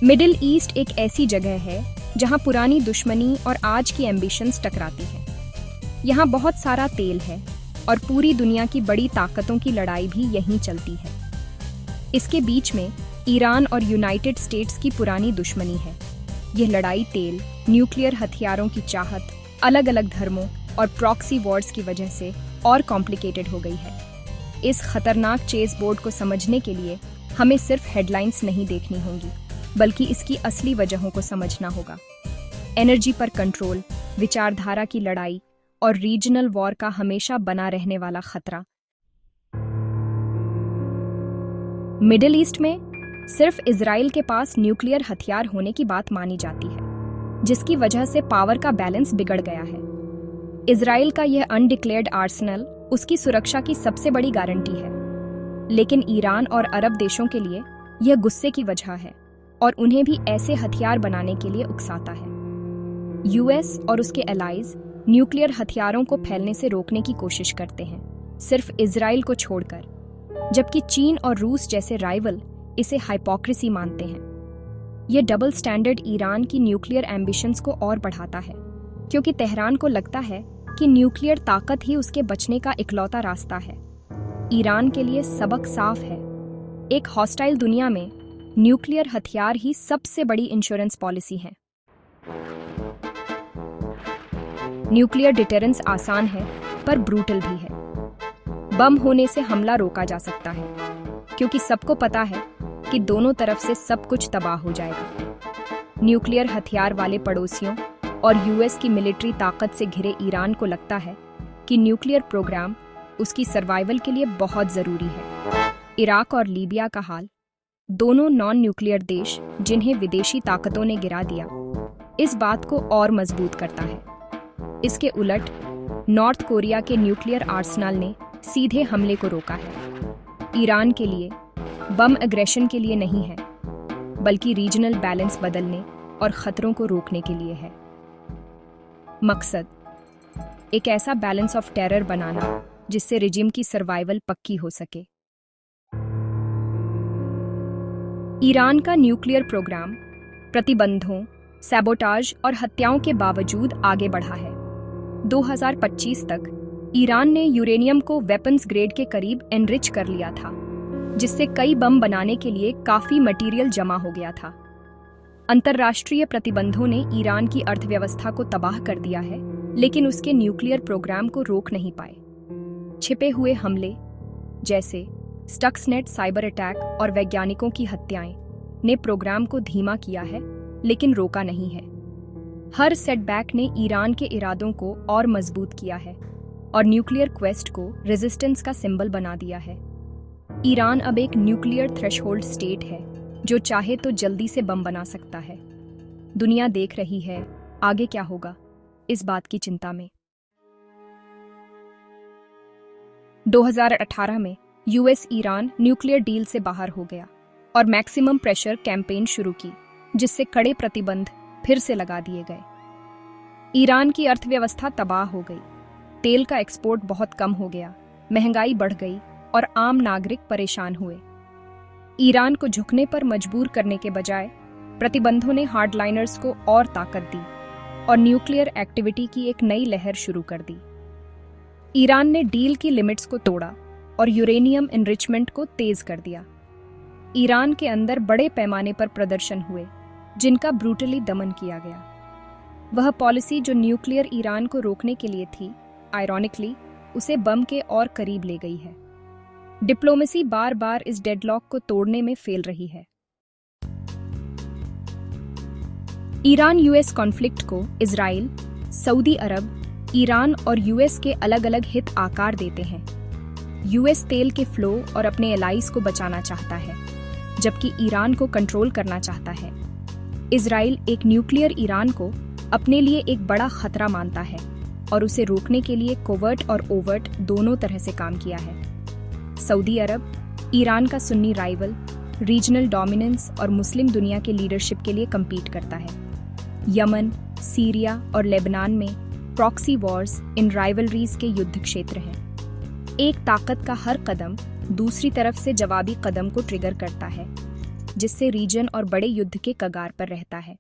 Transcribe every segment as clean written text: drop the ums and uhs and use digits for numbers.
Middle east एक ऐसी जगह है जहां पुरानी दुश्मनी और आज की एम्बिशंस टकराती हैं। यहाँ बहुत सारा तेल है और पूरी दुनिया की बड़ी ताकतों की लड़ाई भी यहीं चलती है। इसके बीच में ईरान और यूनाइटेड स्टेट्स की पुरानी दुश्मनी है। यह लड़ाई तेल, न्यूक्लियर हथियारों की चाहत, अलग अलग धर्मों और प्रॉक्सी वॉर्स की वजह से और कॉम्प्लिकेटेड हो गई है। इस खतरनाक चेस बोर्ड को समझने के लिए हमें सिर्फ हेडलाइंस नहीं देखनी होंगी, बल्कि इसकी असली वजहों को समझना होगा। एनर्जी पर कंट्रोल, विचारधारा की लड़ाई और रीजनल वॉर का हमेशा बना रहने वाला खतरा। मिडिल ईस्ट में सिर्फ इजराइल के पास न्यूक्लियर हथियार होने की बात मानी जाती है, जिसकी वजह से पावर का बैलेंस बिगड़ गया है। इजराइल का यह अनडिक्लेयर्ड आर्सेनल उसकी सुरक्षा की सबसे बड़ी गारंटी है, लेकिन ईरान और अरब देशों के लिए यह गुस्से की वजह है और उन्हें भी ऐसे हथियार बनाने के लिए उकसाता है। यूएस और उसके एलाइज न्यूक्लियर हथियारों को फैलने से रोकने की कोशिश करते हैं, सिर्फ इजराइल को छोड़कर, जबकि चीन और रूस जैसे राइवल इसे हाइपोक्रेसी मानते हैं। यह डबल स्टैंडर्ड ईरान की न्यूक्लियर एम्बिशंस को और बढ़ाता है, क्योंकि तेहरान को लगता है कि न्यूक्लियर ताकत ही उसके बचने का इकलौता रास्ता है। ईरान के लिए सबक साफ है, एक हॉस्टाइल दुनिया में न्यूक्लियर हथियार ही सबसे बड़ी इंश्योरेंस पॉलिसी है। न्यूक्लियर डिटेरेंस आसान है पर ब्रूटल भी है। बम होने से हमला रोका जा सकता है, क्योंकि सबको पता है कि दोनों तरफ से सब कुछ तबाह हो जाएगा। न्यूक्लियर हथियार वाले पड़ोसियों और यूएस की मिलिट्री ताकत से घिरे ईरान को लगता है कि न्यूक्लियर प्रोग्राम उसकी सर्वाइवल के लिए बहुत जरूरी है। इराक और लीबिया का हाल, दोनों नॉन न्यूक्लियर देश जिन्हें विदेशी ताकतों ने गिरा दिया, इस बात को और मजबूत करता है। इसके उलट नॉर्थ कोरिया के न्यूक्लियर आर्सेनल ने सीधे हमले को रोका है। ईरान के लिए बम एग्रेशन के लिए नहीं है, बल्कि रीजनल बैलेंस बदलने और खतरों को रोकने के लिए है। मकसद, एक ऐसा बैलेंस ऑफ टेरर बनाना जिससे रिजिम की सर्वाइवल पक्की हो सके। ईरान का न्यूक्लियर प्रोग्राम प्रतिबंधों, सैबोटाज और हत्याओं के बावजूद आगे बढ़ा है। 2025 तक ईरान ने यूरेनियम को वेपन्स ग्रेड के करीब एनरिच कर लिया था, जिससे कई बम बनाने के लिए काफी मटेरियल जमा हो गया था। अंतर्राष्ट्रीय प्रतिबंधों ने ईरान की अर्थव्यवस्था को तबाह कर दिया है, लेकिन उसके न्यूक्लियर प्रोग्राम को रोक नहीं पाए। छिपे हुए हमले जैसे स्टक्सनेट साइबर अटैक और वैज्ञानिकों की हत्याएं ने प्रोग्राम को धीमा किया है, लेकिन रोका नहीं है। हर सेटबैक ने ईरान के इरादों को और मजबूत किया है और न्यूक्लियर क्वेस्ट को रेजिस्टेंस का सिंबल बना दिया है। ईरान अब एक न्यूक्लियर थ्रेशोल्ड स्टेट है, जो चाहे तो जल्दी से बम बना सकता है। दुनिया देख रही है आगे क्या होगा, इस बात की चिंता में। 2018 में यूएस ईरान न्यूक्लियर डील से बाहर हो गया और मैक्सिमम प्रेशर कैंपेन शुरू की, जिससे कड़े प्रतिबंध फिर से लगा दिए गए। ईरान की अर्थव्यवस्था तबाह हो गई, तेल का एक्सपोर्ट बहुत कम हो गया, महंगाई बढ़ गई और आम नागरिक परेशान हुए। ईरान को झुकने पर मजबूर करने के बजाय प्रतिबंधों ने हार्डलाइनर्स को और ताकत दी और न्यूक्लियर एक्टिविटी की एक नई लहर शुरू कर दी। ईरान ने डील की लिमिट्स को तोड़ा और यूरेनियम एनरिचमेंट को तेज कर दिया। ईरान के अंदर बड़े पैमाने पर प्रदर्शन हुए, जिनका ब्रूटली दमन किया गया। वह पॉलिसी जो न्यूक्लियर ईरान को रोकने के लिए थी, आयरॉनिकली उसे बम के और करीब ले गई है। डिप्लोमेसी बार बार इस डेडलॉक को तोड़ने में फेल रही है। ईरान यूएस कॉन्फ्लिक्ट को इजराइल, सऊदी अरब, ईरान और यूएस के अलग अलग हित आकार देते हैं। यूएस तेल के फ्लो और अपने एलाइज को बचाना चाहता है, जबकि ईरान को कंट्रोल करना चाहता है। इजराइल एक न्यूक्लियर ईरान को अपने लिए एक बड़ा खतरा मानता है और उसे रोकने के लिए कोवर्ट और ओवर्ट दोनों तरह से काम किया है। सऊदी अरब ईरान का सुन्नी राइवल, रीजनल डोमिनेंस और मुस्लिम दुनिया के लीडरशिप के लिए कम्पीट करता है। यमन, सीरिया और लेबनान में प्रॉक्सी वॉर्स इन राइवलरीज के युद्ध क्षेत्र हैं। एक ताकत का हर कदम दूसरी तरफ से जवाबी कदम को ट्रिगर करता है। जिससे रीजन और बड़े युद्ध के कगार पर रहता है।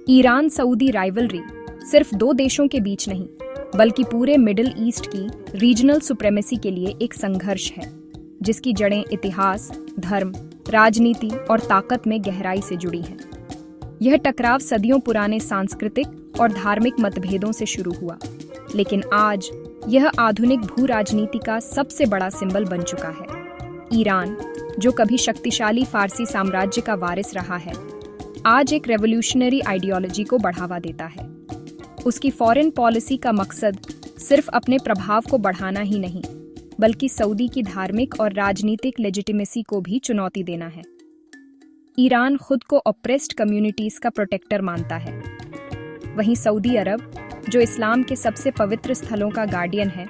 ईरान सऊदी राइवलरी सिर्फ दो देशों के बीच नहीं, बल्कि पूरे मिडिल ईस्ट की रीजनल सुप्रेमेसी के लिए एक संघर्ष है, जिसकी जड़ें इतिहास, धर्म, राजनीति और ताकत में गहराई से जुड़ी हैं। यह टकराव सदियों पुराने सांस्कृतिक और धार्मिक मतभेदों से शुरू हुआ, लेकिन आज यह आधुनिक भू राजनीति का सबसे बड़ा सिंबल बन चुका है। ईरान, जो कभी शक्तिशाली फारसी साम्राज्य का वारिस रहा है, आज एक रेवोल्यूशनरी आइडियोलॉजी को बढ़ावा देता है। उसकी फॉरेन पॉलिसी का मकसद सिर्फ अपने प्रभाव को बढ़ाना ही नहीं, बल्कि सऊदी की धार्मिक और राजनीतिक लेजिटिमेसी को भी चुनौती देना है। ईरान खुद को ऑप्रेस्ड कम्युनिटीज का प्रोटेक्टर मानता है। वहीं सऊदी अरब, जो इस्लाम के सबसे पवित्र स्थलों का गार्डियन है,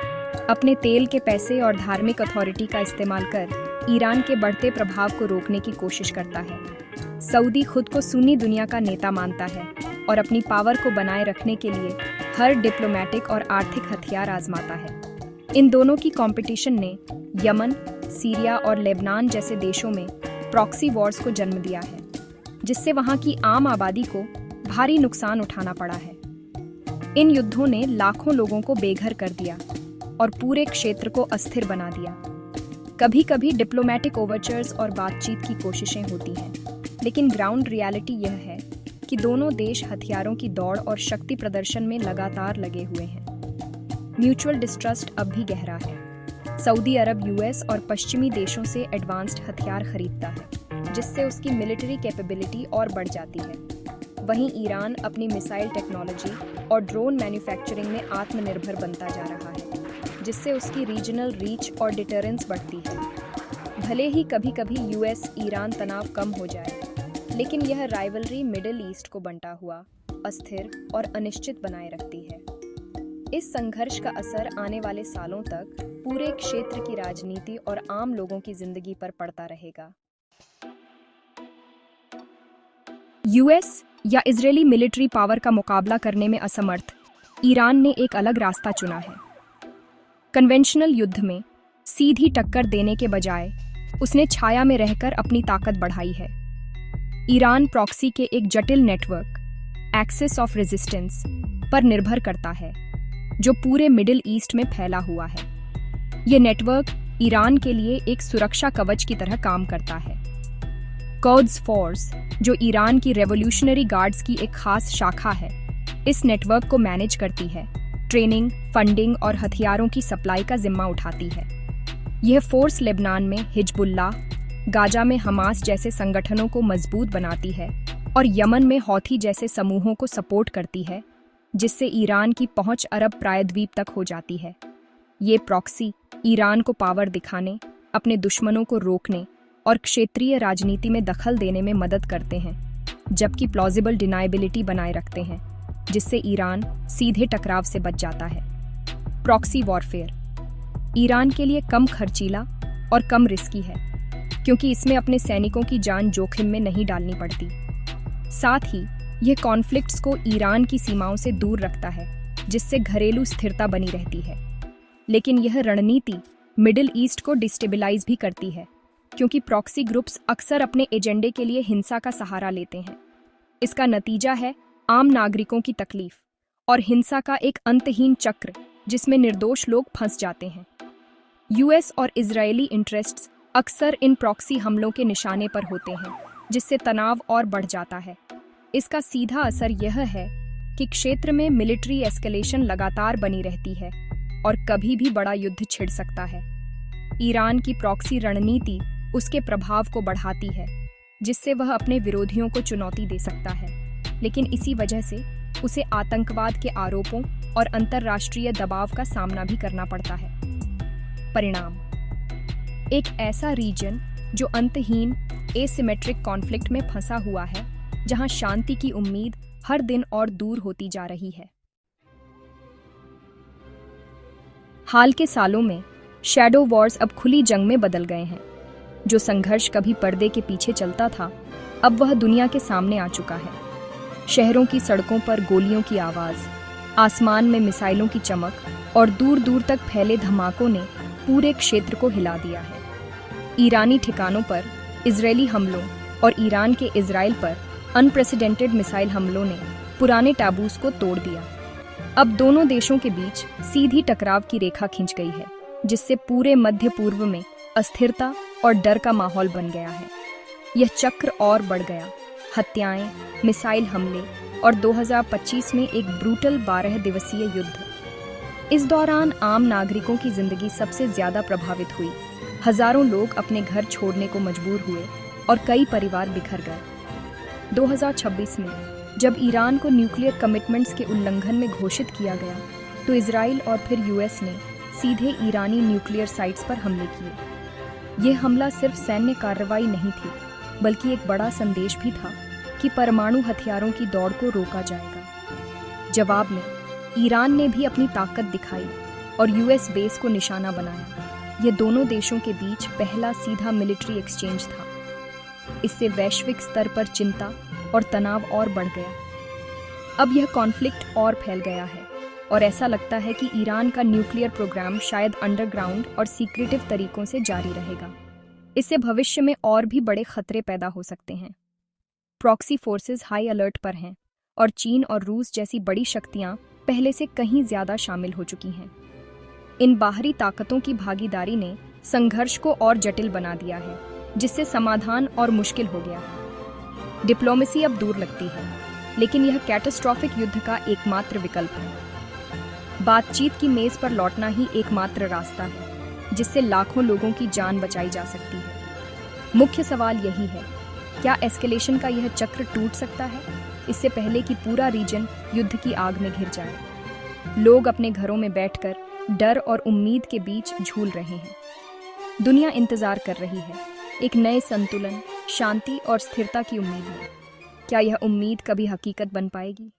अपने तेल के पैसे और धार्मिक अथॉरिटी का इस्तेमाल कर ईरान के बढ़ते प्रभाव को रोकने की कोशिश करता है। सऊदी खुद को सुन्नी दुनिया का नेता मानता है और अपनी पावर को बनाए रखने के लिए हर डिप्लोमेटिक और आर्थिक हथियार आजमाता है। इन दोनों की कंपटीशन ने यमन, सीरिया और लेबनान जैसे देशों में प्रॉक्सी वॉर्स को जन्म दिया है, जिससे वहां की आम आबादी को भारी नुकसान उठाना पड़ा है। इन युद्धों ने लाखों लोगों को बेघर कर दिया और पूरे क्षेत्र को अस्थिर बना दिया। कभी कभी डिप्लोमेटिक ओवरचर्स और बातचीत की कोशिशें होती हैं, लेकिन ग्राउंड रियलिटी यह है कि दोनों देश हथियारों की दौड़ और शक्ति प्रदर्शन में लगातार लगे हुए हैं। म्यूचुअल डिस्ट्रस्ट अब भी गहरा है। सऊदी अरब यूएस और पश्चिमी देशों से एडवांस्ड हथियार खरीदता है, जिससे उसकी मिलिट्री कैपेबिलिटी और बढ़ जाती है। वहीं ईरान अपनी मिसाइल टेक्नोलॉजी और ड्रोन मैन्युफैक्चरिंग में आत्मनिर्भर बनता जा रहा है, जिससे उसकी रीजनल रीच और डिटरेंस बढ़ती है। भले ही कभी कभी यूएस ईरान तनाव कम हो जाए, लेकिन यह राइवलरी मिडिल ईस्ट को बंटा हुआ, अस्थिर और अनिश्चित बनाए रखती है। इस संघर्ष का असर आने वाले सालों तक पूरे क्षेत्र की राजनीति और आम लोगों की जिंदगी पर पड़ता रहेगा। यूएस या इजरायली मिलिट्री पावर का मुकाबला करने में असमर्थ ईरान ने एक अलग रास्ता चुना है। कन्वेंशनल युद्ध में सीधी टक्कर देने के बजाय उसने छाया में रहकर अपनी ताकत बढ़ाई है। ईरान प्रॉक्सी के एक जटिल नेटवर्क, एक्सिस ऑफ रेजिस्टेंस, पर निर्भर करता है, जो पूरे मिडिल ईस्ट में फैला हुआ है। ये नेटवर्क ईरान के लिए एक सुरक्षा कवच की तरह काम करता है। क्वाड्स फोर्स, जो ईरान की रेवोल्यूशनरी गार्ड्स की एक खास शाखा है, इस नेटवर्क को मैनेज करती है, ट्रेनिंग, फंडिंग और हथियारों की सप्लाई का जिम्मा उठाती है। यह फोर्स लेबनान में हिजबुल्लाह, गाजा में हमास जैसे संगठनों को मजबूत बनाती है और यमन में हौथी जैसे समूहों को सपोर्ट करती है, जिससे ईरान की पहुंच अरब प्रायद्वीप तक हो जाती है। ये प्रॉक्सी ईरान को पावर दिखाने, अपने दुश्मनों को रोकने और क्षेत्रीय राजनीति में दखल देने में मदद करते हैं, जबकि प्लॉजिबल डिनाइबिलिटी बनाए रखते हैं, जिससे ईरान सीधे टकराव से बच जाता है। प्रॉक्सी वॉरफेयर ईरान के लिए कम खर्चीला और कम रिस्की है, क्योंकि इसमें अपने सैनिकों की जान जोखिम में नहीं डालनी पड़ती। साथ ही यह कॉन्फ्लिक्ट्स को ईरान की सीमाओं से दूर रखता है, जिससे घरेलू स्थिरता बनी रहती है। लेकिन यह रणनीति मिडिल ईस्ट को डिस्टेबलाइज भी करती है, क्योंकि प्रॉक्सी ग्रुप्स अक्सर अपने एजेंडे के लिए हिंसा का सहारा लेते हैं। इसका नतीजा है आम नागरिकों की तकलीफ और हिंसा का एक अंतहीन चक्र, जिसमें निर्दोष लोग फंस जाते हैं। यूएस और इजरायली इंटरेस्ट्स अक्सर इन प्रॉक्सी हमलों के निशाने पर होते हैं, जिससे तनाव और बढ़ जाता है। इसका सीधा असर यह है कि क्षेत्र में मिलिट्री एस्केलेशन लगातार बनी रहती है और कभी भी बड़ा युद्ध छिड़ सकता है। ईरान की प्रॉक्सी रणनीति उसके प्रभाव को बढ़ाती है, जिससे वह अपने विरोधियों को चुनौती दे सकता है, लेकिन इसी वजह से उसे आतंकवाद के आरोपों और अंतर्राष्ट्रीय दबाव का सामना भी करना पड़ता है। परिणाम: एक ऐसा रीजन जो अंतहीन एसिमेट्रिक कॉन्फ्लिक्ट में फंसा हुआ है, जहां शांति की उम्मीद हर दिन और दूर होती जा रही है। हाल के सालों में शैडो वॉर्स अब खुली जंग में बदल गए हैं। जो संघर्ष कभी पर्दे के पीछे चलता था, अब वह दुनिया के सामने आ चुका है। शहरों की सड़कों पर गोलियों की आवाज, आसमान में मिसाइलों की चमक और दूर दूर तक फैले धमाकों ने पूरे क्षेत्र को हिला दिया है। ईरानी ठिकानों पर इजरायली हमलों और ईरान के इजराइल पर अनप्रेसिडेंटेड मिसाइल हमलों ने पुराने टैबूज को तोड़ दिया। अब दोनों देशों के बीच सीधी टकराव की रेखा खिंच गई है, जिससे पूरे मध्य पूर्व में अस्थिरता और डर का माहौल बन गया है। यह चक्र और बढ़ गया। हत्याएं, मिसाइल हमले और 2025 में एक ब्रूटल 12 दिवसीय युद्ध। इस दौरान आम नागरिकों की जिंदगी सबसे ज्यादा प्रभावित हुई। हजारों लोग अपने घर छोड़ने को मजबूर हुए और कई परिवार बिखर गए। 2026 में जब ईरान को न्यूक्लियर कमिटमेंट्स के उल्लंघन में घोषित किया गया, तो इजराइल और फिर यूएस ने सीधे ईरानी न्यूक्लियर साइट्स पर हमले किए। यह हमला सिर्फ सैन्य कार्रवाई नहीं थी, बल्कि एक बड़ा संदेश भी था कि परमाणु हथियारों की दौड़ को रोका जाएगा। जवाब में ईरान ने भी अपनी ताकत दिखाई और यूएस बेस को निशाना बनाया। यह दोनों देशों के बीच पहला सीधा मिलिट्री एक्सचेंज था। इससे वैश्विक स्तर पर चिंता और तनाव और बढ़ गया। अब यह कॉन्फ्लिक्ट और फैल गया है और ऐसा लगता है कि ईरान का न्यूक्लियर प्रोग्राम शायद अंडरग्राउंड और सीक्रेटिव तरीकों से जारी रहेगा। इससे भविष्य में और भी बड़े खतरे पैदा हो सकते हैं। प्रॉक्सी फोर्सेस हाई अलर्ट पर हैं और चीन और रूस जैसी बड़ी शक्तियां पहले से कहीं ज्यादा शामिल हो चुकी हैं। इन बाहरी ताकतों की भागीदारी ने संघर्ष को और जटिल बना दिया है, जिससे समाधान और मुश्किल हो गया है। डिप्लोमेसी अब दूर लगती है, लेकिन यह कैटास्ट्रॉफिक युद्ध का एकमात्र विकल्प है। बातचीत की मेज पर लौटना ही एकमात्र रास्ता है, जिससे लाखों लोगों की जान बचाई जा सकती है। मुख्य सवाल यही है, क्या एस्केलेशन का यह चक्र टूट सकता है, इससे पहले कि पूरा रीजन युद्ध की आग में घिर जाए? लोग अपने घरों में बैठकर डर और उम्मीद के बीच झूल रहे हैं। दुनिया इंतजार कर रही है, एक नए संतुलन, शांति और स्थिरता की उम्मीद में। क्या यह उम्मीद कभी हकीकत बन पाएगी?